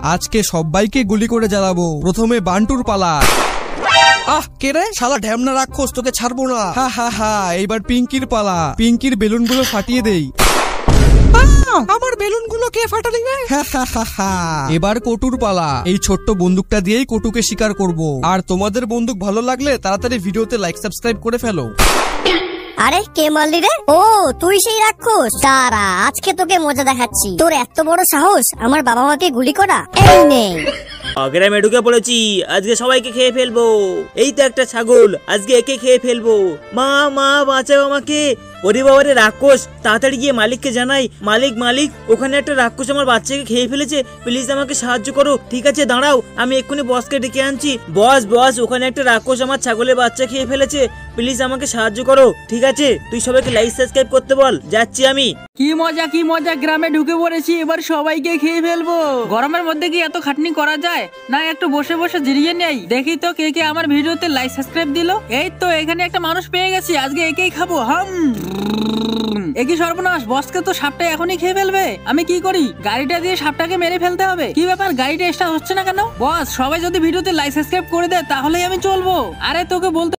আজকে সবাইকে গুলি করে জ্বালাবো। প্রথমে বান্টুর পালা। কে রে? শালা ঢ্যামনা রাক্ষস, তোকে ছাড়বো না। হা হা হা। এইবার পিঙ্কির পালা। পিঙ্কির বেলুনগুলো ফাটিয়ে দেই। আমার বেলুনগুলো কে ফাটালি রে? এবার কটুর পালা। এই ছোট্ট বন্দুকটা দিয়েই কটুকে শিকার করব। আর তোমাদের বন্দুক ভালো লাগলে তাড়াতাড়ি ভিডিওতে লাইক সাবস্ক্রাইব করে ফেলো। আরে কে মারলি রে? ও তুই সেই রাক্ষস, দাঁড়া আজকে তোকে মজা দেখাচ্ছি। তোর এত বড় সাহস আমার বাবা মাকে গুলি করা? এই নে। গ্রামে ঢুকে পড়েছি, আজকে সবাইকে খেয়ে ফেলবো। এই তো একটা ছাগল, আজকে একে খেয়ে ফেলবো। মা মা বাঁচাও আমাকে। ওরে বাবারে রাক্ষস, তাড়াতাড়ি গিয়ে মালিককে জানাই। মালিক মালিক, ওখানে একটা রাক্ষস আমার বাচ্চাকে খেয়ে ফেলেছে, প্লিজ আমাকে সাহায্য করো। ঠিক আছে দাঁড়াও, আমি এক্ষুনি বসকে ডেকে আনছি। বস বস, ওখানে একটা রাক্ষস আমার ছাগলের বাচ্চা খেয়ে ফেলেছে, প্লিজ আমাকে সাহায্য করো। ঠিক আছে, তুই সবাইকে লাইক সাবস্ক্রাইব করতে বল, যাচ্ছি আমি। কি মজা, গ্রামে ঢুকে পড়েছি, এবার সবাইকে খেয়ে ফেলবো। গরমের মধ্যে কি এত খাটনি করা যায় না? একটু বসে বসে জিরিয়ে নেই। দেখি তো কে কে আমার ভিডিওতে লাইক সাবস্ক্রাইব দিল। এই তো এখানে একটা মানুষ পেয়ে গেছি, আজকে একেই খাবো। একই সর্বনাশ, বসকে তো সাপটা এখনই খেয়ে ফেলবে। আমি কি করি? গাড়িটা দিয়ে সাপটাকে মেরে ফেলতে হবে। কি ব্যাপার, গাড়িটা স্টার্ট হচ্ছে না কেন? বস সবাই যদি ভিডিওতে লাইক সাবস্ক্রাইব করে দেয় তাহলেই আমি চলবো। আরে তোকে বলতে